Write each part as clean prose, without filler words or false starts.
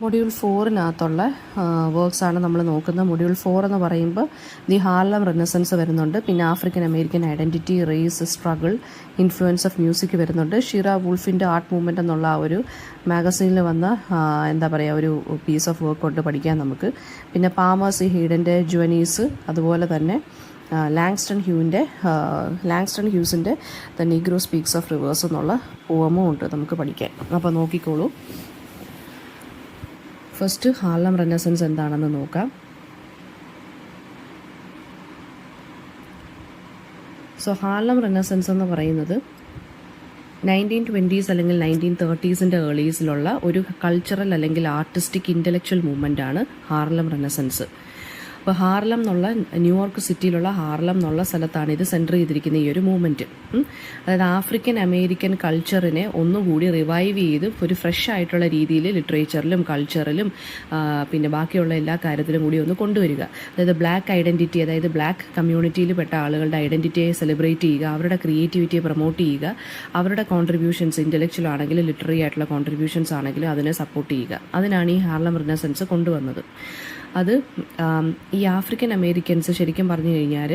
Module 4-നകത്തുള്ള വർക്ക്സാണ് നമ്മൾ നോക്കുന്നത്. Module 4 എന്ന് പറയുമ്പോൾ ദി ഹാർലം റെനസൻസ് വരുന്നുണ്ട്, പിന്നെ African American identity, race, struggle, influence of music വരുന്നുണ്ട്. ഷിറ വുൾഫിൻ്റെ ആർട്ട് മൂവ്മെൻറ്റ് എന്നുള്ള ആ ഒരു മാഗസീനിൽ വന്ന ഒരു പീസ് ഓഫ് വർക്ക് കൊണ്ട് പഠിക്കാം നമുക്ക്. പിന്നെ പാമേഴ്സി ഹീഡൻ്റെ ജുവനീസ്, അതുപോലെ തന്നെ ലാങ്സ്റ്റൺ ഹ്യൂസിൻ്റെ the Negro speaks of rivers എന്നുള്ള പോവമും ഉണ്ട് നമുക്ക് പഠിക്കാൻ. അപ്പോൾ നോക്കിക്കോളൂ. ഫസ്റ്റ് ഹാർലം റെനസൻസ് എന്താണെന്ന് നോക്കാം. ഹാർലം റെനസൻസ് എന്ന് പറയുന്നത് 1920s അല്ലെങ്കിൽ 1930s ഏർലീസിലുള്ള ഒരു കൾച്ചറൽ അല്ലെങ്കിൽ ആർട്ടിസ്റ്റിക് ഇൻ്റലക്ച്വൽ മൂവ്മെൻ്റ് ആണ് ഹാർലം റെനസൻസ്. അപ്പോൾ ഹാർലം എന്നുള്ള ന്യൂയോർക്ക് സിറ്റിയിലുള്ള ഹാർലം എന്നുള്ള സ്ഥലത്താണ് ഇത് സെൻറ്റർ ചെയ്തിരിക്കുന്ന ഈ ഒരു മൂവ്മെൻറ്റ്. അതായത് ആഫ്രിക്കൻ അമേരിക്കൻ കൾച്ചറിനെ ഒന്നുകൂടി റിവൈവ് ചെയ്ത് ഒരു ഫ്രഷ് ആയിട്ടുള്ള രീതിയിൽ ലിറ്ററേച്ചറിലും കൾച്ചറിലും പിന്നെ ബാക്കിയുള്ള എല്ലാ കാര്യത്തിലും കൂടി ഒന്ന് കൊണ്ടുവരിക. അതായത് ബ്ലാക്ക് ഐഡൻറ്റിറ്റി, അതായത് ബ്ലാക്ക് കമ്മ്യൂണിറ്റിയിൽ പെട്ട ആളുകളുടെ ഐഡൻറ്റിറ്റിയെ സെലിബ്രേറ്റ് ചെയ്യുക, അവരുടെ ക്രിയേറ്റിവിറ്റിയെ പ്രൊമോട്ട് ചെയ്യുക, അവരുടെ കോൺട്രിബ്യൂഷൻസ് ഇൻ്റലക്ച്വൽ ആണെങ്കിലും ലിറ്റററി ആയിട്ടുള്ള കോൺട്രിബ്യൂഷൻസ് ആണെങ്കിലും അതിനെ സപ്പോർട്ട് ചെയ്യുക. അതിനാണ് ഈ ഹാർലം റെനസൻസ് കൊണ്ടുവന്നത്. അത് ഈ ആഫ്രിക്കൻ അമേരിക്കൻസ് ശരിക്കും പറഞ്ഞു കഴിഞ്ഞാൽ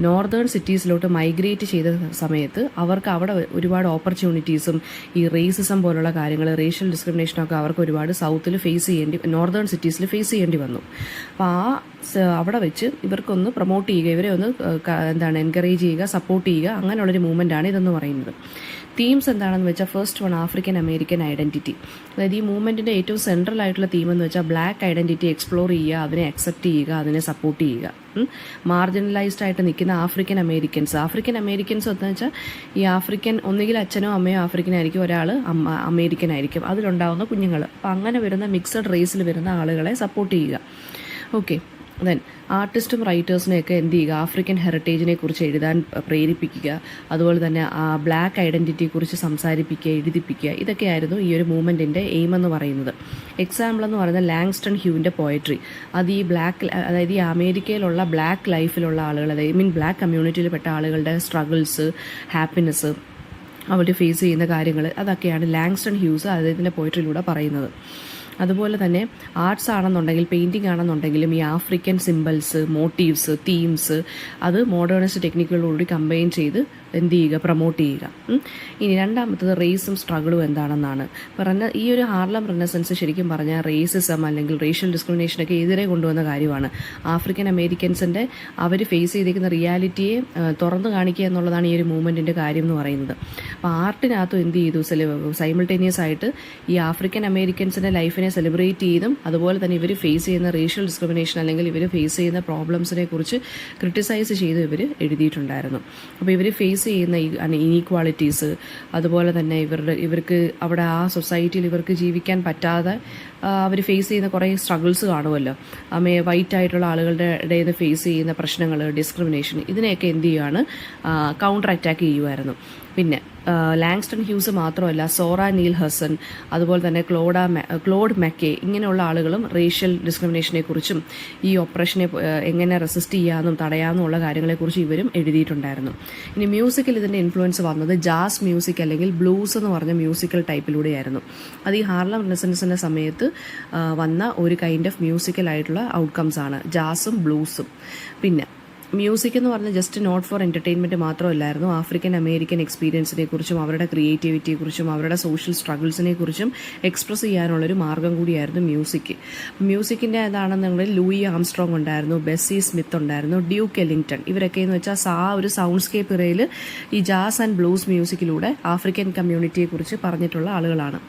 നോർത്തേൺ സിറ്റീസിലോട്ട് മൈഗ്രേറ്റ് ചെയ്ത സമയത്ത് അവർക്ക് അവിടെ ഒരുപാട് ഓപ്പർച്യൂണിറ്റീസും ഈ റേസിസം പോലുള്ള കാര്യങ്ങൾ, റേഷ്യൽ ഡിസ്ക്രിമിനേഷനൊക്കെ അവർക്ക് ഒരുപാട് സൗത്തിൽ നോർത്തേൺ സിറ്റീസിൽ ഫേസ് ചെയ്യേണ്ടി വന്നു. അപ്പോൾ അവിടെ വെച്ച് ഇവർക്കൊന്ന് പ്രൊമോട്ട് ചെയ്യുക, ഇവരെ ഒന്ന് എൻകറേജ് ചെയ്യുക, സപ്പോർട്ട് ചെയ്യുക, അങ്ങനെയുള്ളൊരു മൂവ്മെൻ്റാണ് ഇതെന്ന് പറയുന്നത്. തീംസ് എന്താണെന്ന് വെച്ചാൽ first one African American identity. അതായത് ഈ മൂവ്മെൻറ്റിൻ്റെ ഏറ്റവും സെൻട്രൽ ആയിട്ടുള്ള തീം എന്ന് വെച്ചാൽ ബ്ലാക്ക് ഐഡൻറ്റിറ്റി എക്സ്പ്ലോർ ചെയ്യുക, അതിനെ അക്സെപ്റ്റ് ചെയ്യുക, അതിനെ സപ്പോർട്ട് ചെയ്യുക. മാർജിനലൈസ്ഡ് ആയിട്ട് നിൽക്കുന്ന ആഫ്രിക്കൻ അമേരിക്കൻസ് എന്ന് വെച്ചാൽ ഈ ആഫ്രിക്കൻ ഒന്നുകിൽ അച്ഛനോ അമ്മയോ ആഫ്രിക്കൻ ആയിരിക്കും, ഒരാൾ അമേരിക്കൻ ആയിരിക്കും, അതിലുണ്ടാവുന്ന കുഞ്ഞുങ്ങൾ. അപ്പോൾ അങ്ങനെ വരുന്ന മിക്സഡ് റേസിൽ വരുന്ന ആളുകളെ സപ്പോർട്ട് ചെയ്യുക. ഓക്കെ, ദെൻ ആർട്ടിസ്റ്റും റൈറ്റേഴ്സിനെയൊക്കെ എന്ത് ചെയ്യുക, ആഫ്രിക്കൻ ഹെറിറ്റേജിനെ കുറിച്ച് എഴുതാൻ പ്രേരിപ്പിക്കുക, അതുപോലെ തന്നെ ആ ബ്ലാക്ക് ഐഡൻറ്റിറ്റിയെക്കുറിച്ച് സംസാരിപ്പിക്കുക, എഴുതിപ്പിക്കുക. ഇതൊക്കെയായിരുന്നു ഈ ഒരു മൂവ്മെൻറ്റിൻ്റെ എയിം എന്ന് പറയുന്നത്. എക്സാമ്പിൾ എന്ന് പറയുന്നത് ലാങ്സ്റ്റൺ ഹ്യൂവിൻ്റെ പോയട്രി. അത് ഈ അതായത് ഈ അമേരിക്കയിലുള്ള ബ്ലാക്ക് ലൈഫിലുള്ള ആളുകൾ, അതായത് ബ്ലാക്ക് കമ്മ്യൂണിറ്റിയിൽ പെട്ട ആളുകളുടെ സ്ട്രഗിൾസ്, ഹാപ്പിനെസ്, അവർ ഫേസ് ചെയ്യുന്ന കാര്യങ്ങൾ, അതൊക്കെയാണ് ലാങ്സ്റ്റൺ ഹ്യൂസ് അദ്ദേഹത്തിൻ്റെ പോയട്രിയിലൂടെ പറയുന്നത്. അതുപോലെ തന്നെ ആർട്സ് ആണെന്നുണ്ടെങ്കിൽ, പെയിൻറ്റിംഗ് ആണെന്നുണ്ടെങ്കിലും ഈ ആഫ്രിക്കൻ സിമ്പിൾസ്, മോട്ടീവ്സ്, തീംസ് അത് മോഡേണിസ്റ്റ് ടെക്നിക്കുകളോടുകൂടി കമ്പൈൻ ചെയ്ത് എന്ത് ചെയ്യുക, പ്രൊമോട്ട് ചെയ്യുക. ഇനി രണ്ടാമത്തത് റേസും സ്ട്രഗിളും എന്താണെന്നാണ് പറഞ്ഞാൽ. ഈ ഒരു ഹാർലം റെനസൻസ് ശരിക്കും പറഞ്ഞാൽ റേസിസം അല്ലെങ്കിൽ റേഷ്യൽ ഡിസ്ക്രിമിനേഷനൊക്കെ എതിരെ കൊണ്ടുവന്ന കാര്യമാണ്. ആഫ്രിക്കൻ അമേരിക്കൻസിൻ്റെ അവർ ഫേസ് ചെയ്തിരിക്കുന്ന റിയാലിറ്റിയെ തുറന്നു കാണിക്കുക എന്നുള്ളതാണ് ഈ ഒരു മൂവ്മെൻറ്റിൻ്റെ കാര്യം എന്ന് പറയുന്നത്. അപ്പോൾ ആർട്ടിനകത്തും എന്ത് ചെയ്തു, സൈമിൾട്ടേനിയസ് ആയിട്ട് ഈ ആഫ്രിക്കൻ അമേരിക്കൻസിൻ്റെ ലൈഫിനെ സെലിബ്രേറ്റ് ചെയ്തും, അതുപോലെ തന്നെ ഇവർ ഫേസ് ചെയ്യുന്ന റേഷ്യൽ ഡിസ്ക്രിമിനേഷൻ അല്ലെങ്കിൽ ഇവർ ഫേസ് ചെയ്യുന്ന പ്രോബ്ലംസിനെ കുറിച്ച് ക്രിട്ടിസൈസ് ചെയ്ത് ഇവർ എഴുതിയിട്ടുണ്ടായിരുന്നു. അപ്പോൾ ഇവർ ഫേസ് ചെയ്യുന്ന ഇനീക്വാളിറ്റീസ്, അതുപോലെ തന്നെ ഇവർക്ക് അവിടെ ആ സൊസൈറ്റിയിൽ ഇവർക്ക് ജീവിക്കാൻ പറ്റാതെ അവർ ഫേസ് ചെയ്യുന്ന കുറേ സ്ട്രഗിൾസ് കാണുമല്ലോ. വൈറ്റ് ആയിട്ടുള്ള ആളുകളുടെ ഇടയിൽ ഫേസ് ചെയ്യുന്ന പ്രശ്നങ്ങൾ, ഡിസ്ക്രിമിനേഷൻ, ഇതിനെയൊക്കെ എന്ത് ചെയ്യുകയാണ്, കൗണ്ടർ അറ്റാക്ക് ചെയ്യുമായിരുന്നു. പിന്നെ ലാങ്സ്റ്റൺ ഹ്യൂസ് മാത്രമല്ല, സോറ നീൽ ഹസൻ, അതുപോലെ തന്നെ ക്ലോഡ് മെക്കെ, ഇങ്ങനെയുള്ള ആളുകളും റേഷ്യൽ ഡിസ്ക്രിമിനേഷനെ കുറിച്ചും ഈ ഓപ്പറേഷനെ എങ്ങനെ റെസിസ്റ്റ് ചെയ്യാമെന്നും തടയാമെന്നുള്ള കാര്യങ്ങളെക്കുറിച്ച് ഇവരും എഴുതിയിട്ടുണ്ടായിരുന്നു. ഇനി മ്യൂസിക്കിൽ ഇതിൻ്റെ ഇൻഫ്ലുവൻസ് വന്നത് ജാസ് മ്യൂസിക് അല്ലെങ്കിൽ ബ്ലൂസ് എന്ന് പറഞ്ഞ മ്യൂസിക്കൽ ടൈപ്പിലൂടെയായിരുന്നു. അത് ഈ ഹാർലം റെനസൻസിൻ്റെ സമയത്ത് വന്ന ഒരു കൈൻഡ് ഓഫ് മ്യൂസിക്കൽ ആയിട്ടുള്ള ഔട്ട്കംസ് ആണ് ജാസും ബ്ലൂസും. പിന്നെ മ്യൂസിക് എന്ന് പറഞ്ഞാൽ ജസ്റ്റ് നോട്ട് ഫോർ എൻ്റർടൈൻമെൻറ്റ് മാത്രമല്ലായിരുന്നു, ആഫ്രിക്കൻ അമേരിക്കൻ എക്സ്പീരിയൻസിനെ കുറിച്ചും അവരുടെ ക്രിയേറ്റിവിറ്റിയെക്കുറിച്ചും അവരുടെ സോഷ്യൽ സ്ട്രഗിൾസിനെ കുറിച്ചും എക്സ്പ്രസ് ചെയ്യാനുള്ളൊരു മാർഗ്ഗം കൂടിയായിരുന്നു മ്യൂസിക്. മ്യൂസിക്കിൻ്റെ ഏതാണെന്നുണ്ടെങ്കിൽ ലൂയി ആംസ്ട്രോങ് ഉണ്ടായിരുന്നു, ബെസ്സി സ്മിത്ത് ഉണ്ടായിരുന്നു, ഡ്യൂക്ക് എല്ലിംഗ്ടൺ. ഇവരൊക്കെ എന്ന് വെച്ചാൽ ഒരു സൗണ്ട്സ്കേപ്പ് ഇറയിൽ ഈ ജാസ് ആൻഡ് ബ്ലൂസ് മ്യൂസിക്കിലൂടെ ആഫ്രിക്കൻ കമ്മ്യൂണിറ്റിയെക്കുറിച്ച് പറഞ്ഞിട്ടുള്ള ആളുകളാണ്.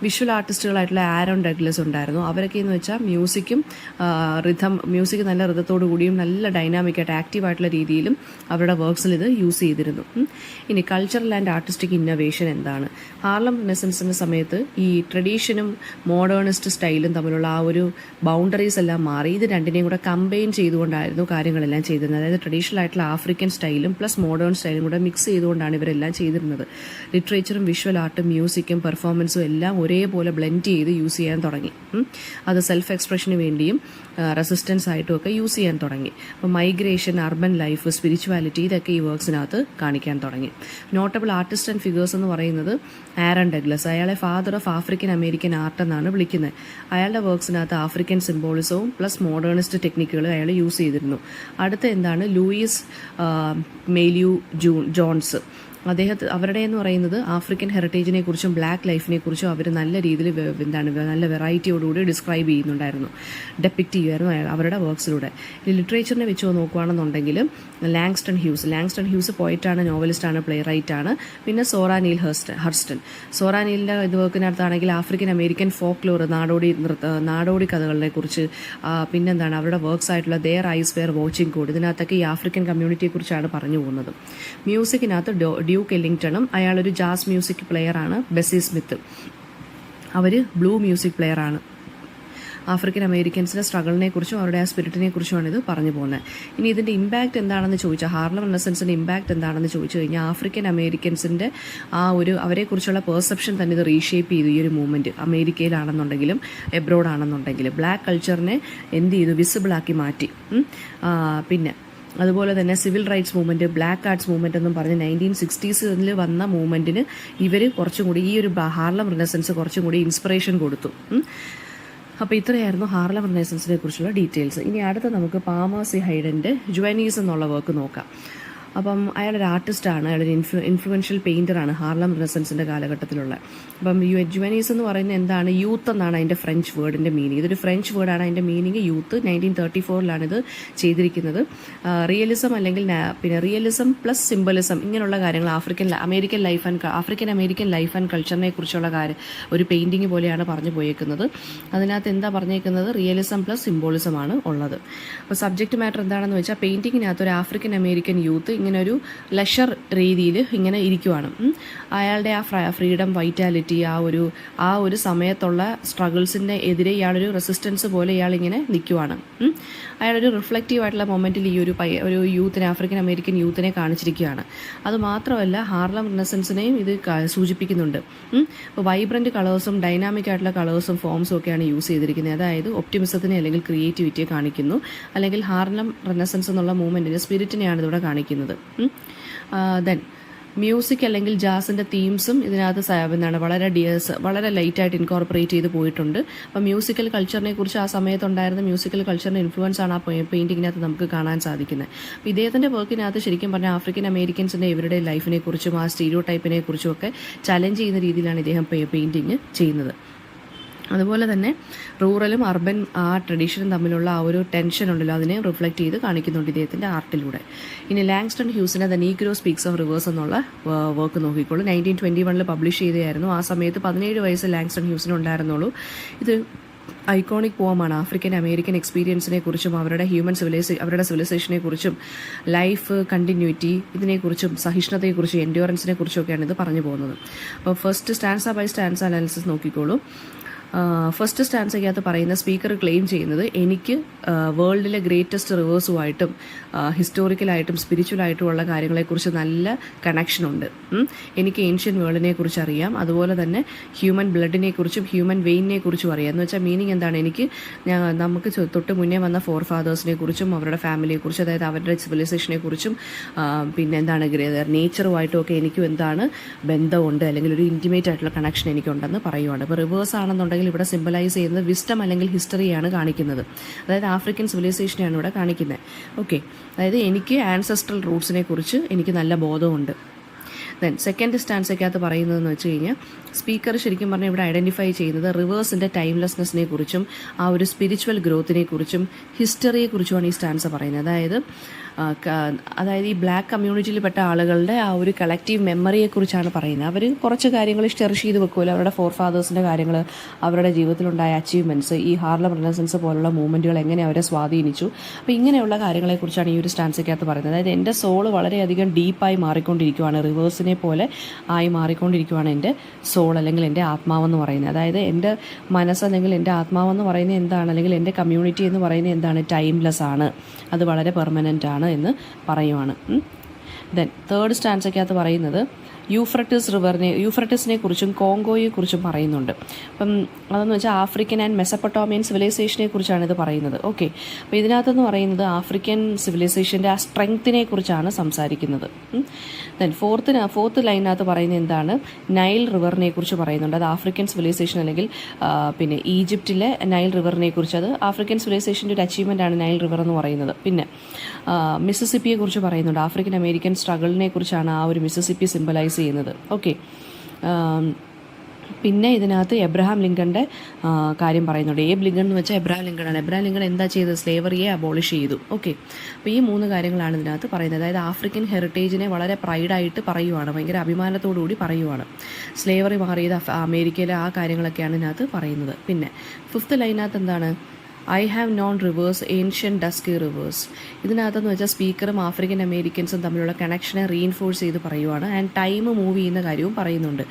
വിഷ്വൽ ആർട്ടിസ്റ്റുകളായിട്ടുള്ള ആരോൺ ഡഗ്ലസ് ഉണ്ടായിരുന്നു. അവരൊക്കെ എന്ന് വെച്ചാൽ മ്യൂസിക് നല്ല റിതത്തോടു കൂടിയും നല്ല ഡൈനാമിക്കായിട്ട് ആക്റ്റീവായിട്ടുള്ള രീതിയിലും അവരുടെ വർക്ക്സിൽ ഇത് യൂസ് ചെയ്തിരുന്നു. ഇനി കൾച്ചറൽ ആൻഡ് ആർട്ടിസ്റ്റിക് ഇന്നോവേഷൻ എന്താണ്? ഹാർലം റെനസൻസിൻ്റെ സമയത്ത് ഈ ട്രഡീഷനും മോഡേണിസ്റ്റ് സ്റ്റൈലും തമ്മിലുള്ള ആ ഒരു ബൗണ്ടറീസ് എല്ലാം മാറി ഇത് രണ്ടിനെയും കൂടെ കമ്പൈൻ ചെയ്തുകൊണ്ടായിരുന്നു കാര്യങ്ങളെല്ലാം ചെയ്തിരുന്നത്. അതായത് ട്രഡീഷണൽ ആയിട്ടുള്ള ആഫ്രിക്കൻ സ്റ്റൈലും പ്ലസ് മോഡേൺ സ്റ്റൈലും കൂടെ മിക്സ് ചെയ്തുകൊണ്ടാണ് ഇവരെല്ലാം ചെയ്തിരുന്നത്. ലിറ്ററേച്ചറും വിഷ്വൽ ആർട്ടും മ്യൂസിക്കും പെർഫോമൻസും എല്ലാം ഒരു ഒരേപോലെ ബ്ലെൻഡ് ചെയ്ത് യൂസ് ചെയ്യാൻ തുടങ്ങി. അത് സെൽഫ് എക്സ്പ്രഷന് വേണ്ടിയും റെസിസ്റ്റൻസ് ആയിട്ടും ഒക്കെ യൂസ് ചെയ്യാൻ തുടങ്ങി. അപ്പോൾ മൈഗ്രേഷൻ, അർബൻ ലൈഫ്, സ്പിരിച്വാലിറ്റി, ഇതൊക്കെ ഈ വർക്ക്സിനകത്ത് കാണിക്കാൻ തുടങ്ങി. നോട്ടബിൾ ആർട്ടിസ്റ്റ് ആൻഡ് ഫിഗേഴ്സ് എന്ന് പറയുന്നത് ആരൺ ഡഗ്ലസ്. അയാളെ father of African American art എന്നാണ് വിളിക്കുന്നത്. അയാളുടെ വർക്ക്സിനകത്ത് ആഫ്രിക്കൻ സിംബോളിസവും പ്ലസ് മോഡേണിസ്റ്റ് ടെക്നിക്കുകൾ അയാൾ യൂസ് ചെയ്തിരുന്നു. അടുത്ത എന്താണ്, ലൂയിസ് മെയ്ലിയു ജോൺസ്. അവരുടെ എന്ന് പറയുന്നത് ആഫ്രിക്കൻ ഹെറിറ്റേജിനെ കുറിച്ചും ബ്ലാക്ക് ലൈഫിനെ കുറിച്ചും അവർ നല്ല രീതിയിൽ നല്ല വെറൈറ്റിയോടുകൂടി ഡിസ്ക്രൈബ് ചെയ്യുന്നുണ്ടായിരുന്നു, ഡെപ്പിക്റ്റ് ചെയ്യുമായിരുന്നു അവരുടെ വർക്ക്സിലൂടെ. ഈ ലിറ്ററേച്ചറിനെ വെച്ച് നോക്കുകയാണെന്നുണ്ടെങ്കിൽ ലാങ്സ്റ്റൺ ഹ്യൂസ് പോയിറ്റാണ്, നോവലിസ്റ്റാണ്, പ്ലേ റൈറ്റാണ്. പിന്നെ സോറ നീൽ ഹർസ്റ്റൺ. സോറ നീലിൻ്റെ ഇത് വർക്കിനകത്താണെങ്കിൽ ആഫ്രിക്കൻ അമേരിക്കൻ ഫോക്ക് ലോർ, നാടോടി കഥകളെ കുറിച്ച്, പിന്നെന്താണ് അവരുടെ വർക്ക്സ് ആയിട്ടുള്ള their eyes were watching god, ഇതിനകത്തൊക്കെ ഈ ആഫ്രിക്കൻ കമ്മ്യൂണിറ്റിയെ കുറിച്ചാണ് പറഞ്ഞു പോകുന്നത്. മ്യൂസിക്കിനകത്ത് ഡ്യൂക്ക് എല്ലിംഗ്ടണും, അയാളൊരു ജാസ് മ്യൂസിക് പ്ലെയറാണ്. ബെസ്സി സ്മിത്ത്, അവർ ബ്ലൂ മ്യൂസിക് പ്ലെയറാണ്. ആഫ്രിക്കൻ അമേരിക്കൻസിൻ്റെ സ്ട്രഗിളിനെ കുറിച്ചും അവരുടെ ആ സ്പിരിറ്റിനെ കുറിച്ചുമാണ് ഇത് പറഞ്ഞു പോകുന്നത്. ഇനി ഇതിൻ്റെ ഇമ്പാക്റ്റ് എന്താണെന്ന് ചോദിച്ചാൽ, ഹാർലം റെനസൻസിൻ്റെ ഇമ്പാക്റ്റ് എന്താണെന്ന് ചോദിച്ചു കഴിഞ്ഞാൽ, ആഫ്രിക്കൻ അമേരിക്കൻസിൻ്റെ അവരെക്കുറിച്ചുള്ള പെർസെപ്ഷൻ തന്നെ ഇത് റീഷേപ്പ് ചെയ്തു. ഈ ഒരു മൂവ്മെൻറ്റ് അമേരിക്കയിലാണെന്നുണ്ടെങ്കിലും എബ്രോഡ് ആണെന്നുണ്ടെങ്കിലും ബ്ലാക്ക് കൾച്ചറിനെ എന്ത് ചെയ്തു, വിസിബിളാക്കി മാറ്റി. പിന്നെ അതുപോലെ തന്നെ civil rights movement, black arts movement എന്നും പറഞ്ഞ് 1960s വന്ന മൂവ്മെൻറ്റിന് ഇവർ കുറച്ചും കൂടി, ഈ ഒരു ഹാർലം റിനസൻസ് കുറച്ചും കൂടി ഇൻസ്പിറേഷൻ കൊടുത്തു. അപ്പോൾ ഇത്രയായിരുന്നു ഹാർലം റിനസൻസിനെ കുറിച്ചുള്ള ഡീറ്റെയിൽസ്. ഇനി അടുത്ത നമുക്ക് പാമേഴ്സി ഹൈഡൻ്റെ ജുവനീസ് എന്നുള്ള വർക്ക് നോക്കാം. അപ്പം അയാളൊരു ആർട്ടിസ്റ്റാണ്, അയാളൊരു ഇൻഫ്ലുവൻഷ്യൽ പെയിൻറ്ററാണ് ഹാർലം റിനസൻസിൻ്റെ കാലഘട്ടത്തിലുള്ള. അപ്പം ജുവനീസ് എന്ന് പറയുന്നത് എന്താണ്, യൂത്ത് എന്നാണ് അതിൻ്റെ ഫ്രഞ്ച് വേർഡിൻ്റെ മീനിങ്. ഇതൊരു ഫ്രഞ്ച് വേർഡാണ്, അതിൻ്റെ മീനിങ് യൂത്ത്. 1934 ഇത് ചെയ്തിരിക്കുന്നത്. റിയലിസം അല്ലെങ്കിൽ പിന്നെ റിയലിസം പ്ലസ് സിംബലിസം, ഇങ്ങനെയുള്ള കാര്യങ്ങൾ ആഫ്രിക്കൻ അമേരിക്കൻ ലൈഫ് ആൻഡ് കൾച്ചറിനെ കുറിച്ചുള്ള ഒരു പെയിൻറ്റിങ് പോലെയാണ് പറഞ്ഞു പോയേക്കുന്നത്. അതിനകത്ത് എന്താ പറഞ്ഞേക്കുന്നത്, റിയലിസം പ്ലസ് സിംബോളിസമാണ് ഉള്ളത്. അപ്പോൾ സബ്ജക്റ്റ് മാറ്റർ എന്താണെന്ന് വെച്ചാൽ, പെയിൻറ്റിങ്ങിനകത്ത് ഒരു ആഫ്രിക്കൻ അമേരിക്കൻ യൂത്ത് ഇങ്ങനെ ഒരു ലെഷർ രീതിയിൽ ഇങ്ങനെ ഇരിക്കുവാണ്. അയാളുടെ ആ ഫ്രീഡം, വൈറ്റാലിറ്റി, ആ ഒരു സമയത്തുള്ള സ്ട്രഗിൾസിൻ്റെ എതിരെ ഇയാളൊരു റെസിസ്റ്റൻസ് പോലെ ഇയാളിങ്ങനെ നിൽക്കുവാണ്. അയാളൊരു റിഫ്ലക്റ്റീവ് ആയിട്ടുള്ള മൊമെൻറ്റിൽ ഈ ഒരു യൂത്തിനെ, ആഫ്രിക്കൻ അമേരിക്കൻ യൂത്തിനെ കാണിച്ചിരിക്കുകയാണ്. അതുമാത്രമല്ല ഹാർലം റിനസൻസിനെയും ഇത് സൂചിപ്പിക്കുന്നുണ്ട്. ഇപ്പോൾ വൈബ്രൻറ്റ് കളേഴ്സും ഡൈനാമിക് ആയിട്ടുള്ള കളേഴ്സും ഫോംസും ഒക്കെയാണ് യൂസ് ചെയ്തിരിക്കുന്നത്. അതായത് ഒപ്റ്റിമിസത്തിനെ അല്ലെങ്കിൽ ക്രിയേറ്റിവിറ്റിയെ കാണിക്കുന്നു, അല്ലെങ്കിൽ ഹാർലം റിനസൻസ് എന്നുള്ള മൂവ്മെൻറ്റിൻ്റെ സ്പിരിറ്റിനെയാണ് ഇതിവിടെ കാണിക്കുന്നത്. ദെൻ മ്യൂസിക് അല്ലെങ്കിൽ ജാസിൻ്റെ തീംസും ഇതിനകത്ത് വളരെ ലൈറ്റായിട്ട് ഇൻകോർപ്പറേറ്റ് ചെയ്ത് പോയിട്ടുണ്ട്. അപ്പോൾ മ്യൂസിക്കൽ കൾച്ചറിനെ കുറിച്ച് ആ സമയത്തുണ്ടായിരുന്ന മ്യൂസിക്കൽ കൾച്ചറിൻ്റെ ഇൻഫ്ലുവൻസ് ആണ് ആ പെയിൻറ്റിങ്ങിനകത്ത് നമുക്ക് കാണാൻ സാധിക്കുന്നത്. അപ്പോൾ ഇദ്ദേഹത്തിൻ്റെ വർക്കിനകത്ത് ശരിക്കും പറഞ്ഞാൽ ആഫ്രിക്കൻ അമേരിക്കൻസിൻ്റെ ഇവരുടെ ലൈഫിനെ കുറിച്ചും ആ സ്റ്റീരിയോ ടൈപ്പിനെ കുറിച്ചും ഒക്കെ ചലഞ്ച് ചെയ്യുന്ന രീതിയിലാണ് ഇദ്ദേഹം പെയിൻറ്റിങ് ചെയ്യുന്നത്. അതുപോലെ തന്നെ റൂറലും അർബൻ ആ ട്രഡീഷനും തമ്മിലുള്ള ആ ഒരു ടെൻഷൻ ഉണ്ടല്ലോ, അതിനെ റിഫ്ലക്റ്റ് ചെയ്ത് കാണിക്കുന്നുണ്ട് ഇദ്ദേഹത്തിൻ്റെ ആർട്ടിലൂടെ. ഇനി ലാങ്സ്റ്റൺ ഹ്യൂസിൻ്റെ the Negro speaks of rivers എന്നുള്ള വർക്ക് നോക്കിക്കോളൂ. 1921 പബ്ലിഷ് ചെയ്തതായിരുന്നു. ആ സമയത്ത് 17 വയസ്സ് ലാങ്സ്റ്റൺ ഹ്യൂസിന് ഉണ്ടായിരുന്നുള്ളൂ. ഇത് ഐക്കോണിക് പോമാണ്. ആഫ്രിക്കൻ അമേരിക്കൻ എക്സ്പീരിയൻസിനെ കുറിച്ചും അവരുടെ അവരുടെ സിവിലൈസേഷനെ കുറിച്ചും ലൈഫ് കണ്ടിന്യൂറ്റി ഇതിനെക്കുറിച്ചും സഹിഷ്ണുതയെക്കുറിച്ചും എൻഡ്യൂറൻസിനെ കുറിച്ചൊക്കെയാണ് ഇത് പറഞ്ഞു പോകുന്നത്. അപ്പോൾ first stanza by stanza analysis നോക്കിക്കോളൂ. ഫസ്റ്റ് സ്റ്റാൻസയ്ക്കകത്ത് പറയുന്ന സ്പീക്കർ ക്ലെയിം ചെയ്യുന്നത്, എനിക്ക് വേൾഡിലെ ഗ്രേറ്റസ്റ്റ് റിവേഴ്സുമായിട്ടും ഹിസ്റ്റോറിക്കലായിട്ടും സ്പിരിച്വലായിട്ടും ഉള്ള കാര്യങ്ങളെക്കുറിച്ച് നല്ല കണക്ഷനുണ്ട്. എനിക്ക് ഏൻഷ്യൻ വേൾഡിനെ കുറിച്ച് അറിയാം, അതുപോലെ തന്നെ ഹ്യൂമൻ ബ്ലഡിനെ കുറിച്ചും ഹ്യൂമൻ വെയിനെ കുറിച്ചും അറിയാം. എന്ന് വെച്ചാൽ മീനിങ് എന്താണ്, നമുക്ക് തൊട്ട് മുന്നേ വന്ന ഫോർ ഫാദേഴ്സിനെ കുറിച്ചും അവരുടെ ഫാമിലിയെക്കുറിച്ചും, അതായത് അവരുടെ സിവിലൈസേഷനെ കുറിച്ചും പിന്നെ എന്താണ് നേച്ചറുമായിട്ടും ഒക്കെ എനിക്കും എന്താണ് ബന്ധമുണ്ട്, അല്ലെങ്കിൽ ഒരു ഇൻറ്റിമേറ്റ് ആയിട്ടുള്ള കണക്ഷൻ എനിക്കുണ്ടെന്ന് പറയുവാണ്. ഇപ്പോൾ റിവേഴ്സ് ആണെന്നുണ്ടെങ്കിൽ ഇവിടെ സിംബലൈസ് ചെയ്യുന്നത് വിസ്ഡം അല്ലെങ്കിൽ ഹിസ്റ്ററിയാണ് കാണിക്കുന്നത്. അതായത് ആഫ്രിക്കൻ സിവിലൈസേഷനെയാണ് ഇവിടെ കാണിക്കുന്നത്. ഓക്കെ, അതായത് എനിക്ക് ആൻസെസ്ട്രൽ റൂട്ട്സിനെ കുറിച്ച് എനിക്ക് നല്ല ബോധമുണ്ട്. ദെൻ സെക്കൻഡ് സ്റ്റാൻസയ്ക്കകത്ത് പറയുന്നതെന്ന് വെച്ച് കഴിഞ്ഞാൽ, സ്പീക്കർ ശരിക്കും പറഞ്ഞാൽ ഇവിടെ ഐഡൻറ്റിഫൈ ചെയ്യുന്നത് റിവേഴ്സിൻ്റെ ടൈംലെസ്നെസ്സിനെ കുറിച്ചും ആ ഒരു സ്പിരിച്വൽ ഗ്രോത്തിനെ കുറിച്ചും ഹിസ്റ്ററിയെ കുറിച്ചുമാണ് ഈ സ്റ്റാൻസ പറയുന്നത്. അതായത് ഈ ബ്ലാക്ക് കമ്മ്യൂണിറ്റിയിൽപ്പെട്ട ആളുകളുടെ ആ ഒരു കളക്റ്റീവ് മെമ്മറിയെക്കുറിച്ചാണ് പറയുന്നത്. അവർ കുറച്ച് കാര്യങ്ങൾ ചെറിഷ് ചെയ്ത് വെക്കുമല്ലോ, അവരുടെ ഫോർ ഫാദേഴ്സിൻ്റെ കാര്യങ്ങൾ, അവരുടെ ജീവിതത്തിലുണ്ടായ അച്ചീവ്മെൻറ്റ്സ്, ഈ ഹാർലം റിനസൻസ് പോലുള്ള മൂവ്മെൻറ്റുകൾ എങ്ങനെ അവരെ സ്വാധീനിച്ചു. അപ്പോൾ ഇങ്ങനെയുള്ള കാര്യങ്ങളെക്കുറിച്ചാണ് ഈ ഒരു സ്റ്റാൻസയ്ക്കകത്ത് പറയുന്നത്. അതായത് എൻ്റെ സോൾ വളരെയധികം ഡീപ്പായി മാറിക്കൊണ്ടിരിക്കുകയാണ്, റിവേഴ്സിനെ പോലെ ആയി മാറിക്കൊണ്ടിരിക്കുകയാണ് എൻ്റെ സോൾ അല്ലെങ്കിൽ എൻ്റെ ആത്മാവെന്ന് പറയുന്നത്. അതായത് എൻ്റെ മനസ്സ് അല്ലെങ്കിൽ എൻ്റെ ആത്മാവെന്ന് പറയുന്നത് എന്താണ്, അല്ലെങ്കിൽ എൻ്റെ കമ്മ്യൂണിറ്റി എന്ന് പറയുന്നത് എന്താണ്, ടൈംലെസ് ആണ്, അത് വളരെ പെർമനൻ്റ് ആണ് എന്ന് പറയുവാണ്. ദെൻ തേർഡ് സ്റ്റാൻസയ്ക്കകത്ത് പറയുന്നത്, യൂഫ്രട്ടിസിനെ കുറിച്ചും കോങ്കോയെ കുറിച്ചും പറയുന്നുണ്ട്. അപ്പം അതെന്ന് വെച്ചാൽ ആഫ്രിക്കൻ ആൻഡ് മെസപ്പൊട്ടോമിയൻ സിവിലൈസേഷനെ കുറിച്ചാണ് ഇത് പറയുന്നത്. ഓക്കെ, അപ്പോൾ ഇതിനകത്തെന്ന് പറയുന്നത് ആഫ്രിക്കൻ സിവിലൈസേഷൻ്റെ ആ സ്ട്രെങ്ത്തിനെ കുറിച്ചാണ് സംസാരിക്കുന്നത്. ദെൻ ഫോർത്ത് ലൈനകത്ത് പറയുന്നത് എന്താണ്, നൈൽ റിവറിനെ കുറിച്ച് പറയുന്നുണ്ട്. അത് ആഫ്രിക്കൻ സിവിലൈസേഷൻ അല്ലെങ്കിൽ പിന്നെ ഈജിപ്തിലെ നൈൽ റിവറിനെ കുറിച്ച്, അത് ആഫ്രിക്കൻ സിവിലൈസേഷൻ്റെ ഒരു അച്ചീവ്മെൻ്റ് ആണ് നൈൽ റിവർ എന്ന് പറയുന്നത്. പിന്നെ മിസിസിപ്പിയെ കുറിച്ച് പറയുന്നുണ്ട്. ആഫ്രിക്കൻ അമേരിക്കൻ സ്ട്രഗിളിനെ കുറിച്ചാണ് ആ ഒരു മിസിസിപ്പി സിംബലൈസ് ചെയ്യുന്നത്. ഓക്കെ, പിന്നെ ഇതിനകത്ത് എബ്രഹാം ലിങ്കൻ്റെ കാര്യം പറയുന്നുണ്ട്. ലിങ്കൺ എന്ന് വെച്ചാൽ എബ്രഹാം ലിങ്കണാണ്. എബ്രഹാം ലിങ്കൺ എന്താ ചെയ്തത്, സ്ലേവറിയെ അബോളിഷ് ചെയ്തു. ഓക്കെ, അപ്പോൾ ഈ 3 കാര്യങ്ങളാണ് ഇതിനകത്ത് പറയുന്നത്. അതായത് ആഫ്രിക്കൻ ഹെറിറ്റേജിനെ വളരെ പ്രൈഡായിട്ട് പറയുവാണ്, ഭയങ്കര അഭിമാനത്തോടുകൂടി പറയുവാണ്. സ്ലേവറി മാറിയത് അമേരിക്കയിലെ ആ കാര്യങ്ങളൊക്കെയാണ് ഇതിനകത്ത് പറയുന്നത്. പിന്നെ 5th ലൈനകത്ത് എന്താണ്, I have known rivers ancient dusky rivers. ഇതിനകത്തെന്ന് വെച്ചാൽ സ്പീക്കറും ആഫ്രിക്കൻ അമേരിക്കൻസും തമ്മിലുള്ള കണക്ഷനെ റീഇൻഫോഴ്സ് ചെയ്ത് പറയുവാണ്. ആൻഡ് ടൈം മൂവ് ചെയ്യുന്ന കാര്യവും പറയുന്നുണ്ട്.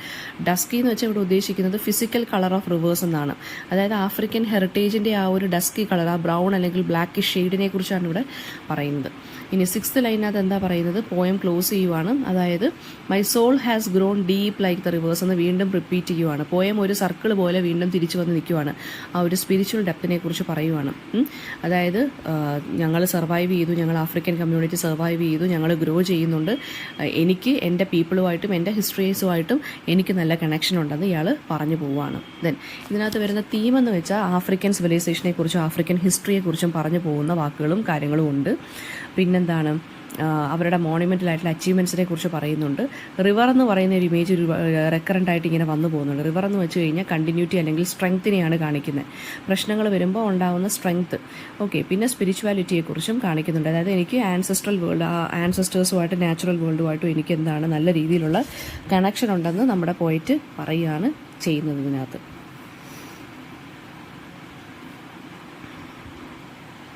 ഡസ്കി എന്ന് വെച്ചാൽ ഇവിടെ ഉദ്ദേശിക്കുന്നത് ഫിസിക്കൽ കളർ ഓഫ് റിവേഴ്സ് എന്നാണ്. അതായത് ആഫ്രിക്കൻ ഹെറിറ്റേജിൻ്റെ ആ ഒരു ഡസ്കി കളർ, ആ ബ്രൗൺ അല്ലെങ്കിൽ ബ്ലാക്ക് ഷെയ്ഡിനെ കുറിച്ചാണ് ഇവിടെ പറയുന്നത്. ഇനി 6th ലൈനകത്ത് എന്താ പറയുന്നത്, പോയം ക്ലോസ് ചെയ്യുവാണ്. അതായത് my soul has grown deep like the rivers എന്ന് വീണ്ടും റിപ്പീറ്റ് ചെയ്യുവാണ്. പോയം ഒരു സർക്കിൾ പോലെ വീണ്ടും തിരിച്ചു വന്ന് നിൽക്കുവാണ്. ആ ഒരു സ്പിരിച്വൽ ഡെപ്തിനെ കുറിച്ച് പറയുവാണ്. അതായത് ഞങ്ങൾ സർവൈവ് ചെയ്തു, ഞങ്ങൾ ആഫ്രിക്കൻ കമ്മ്യൂണിറ്റി സർവൈവ് ചെയ്തു, ഞങ്ങൾ ഗ്രോ ചെയ്യുന്നുണ്ട്, എനിക്ക് എൻ്റെ പീപ്പിളുമായിട്ടും എൻ്റെ ഹിസ്റ്ററീസുമായിട്ടും എനിക്ക് നല്ല കണക്ഷൻ ഉണ്ടെന്ന് ഇയാൾ പറഞ്ഞു പോവുകയാണ്. ദെൻ ഇതിനകത്ത് വരുന്ന തീമെന്ന് വെച്ചാൽ ആഫ്രിക്കൻ സിവിലൈസേഷനെ കുറിച്ചും ആഫ്രിക്കൻ ഹിസ്റ്ററിയെക്കുറിച്ചും പറഞ്ഞു പോകുന്ന വാക്കുകളും കാര്യങ്ങളും ഉണ്ട്. പിന്നെന്താണ്, അവരുടെ മോണുമെൻ്റലായിട്ടുള്ള അച്ചീവ്മെൻറ്റ്സിനെ കുറിച്ച് പറയുന്നുണ്ട്. റിവർ എന്ന് പറയുന്ന ഒരു ഇമേജ് ഒരു റെക്കറൻ്റ് ആയിട്ട് ഇങ്ങനെ വന്നു പോകുന്നുണ്ട്. റിവർ എന്ന് വെച്ച് കഴിഞ്ഞാൽ കണ്ടിന്യൂറ്റി അല്ലെങ്കിൽ സ്ട്രെങ്ത്തിനെയാണ് കാണിക്കുന്നത്, പ്രശ്നങ്ങൾ വരുമ്പോൾ ഉണ്ടാകുന്ന സ്ട്രെങ്ത്ത്. ഓക്കെ, പിന്നെ സ്പിരിച്വാലിറ്റിയെക്കുറിച്ചും കാണിക്കുന്നുണ്ട്. അതായത് എനിക്ക് ആൻസെസ്ട്രൽ വേൾഡ്, ആൻസെസ്റ്റേഴ്സുമായിട്ട് നാച്ചുറൽ വേൾഡുമായിട്ടും എനിക്ക് എന്താണ് നല്ല രീതിയിലുള്ള കണക്ഷൻ ഉണ്ടെന്ന് നമ്മുടെ പോയിറ്റ് പറയുകയാണ് ചെയ്യുന്നത് ഇതിനകത്ത്.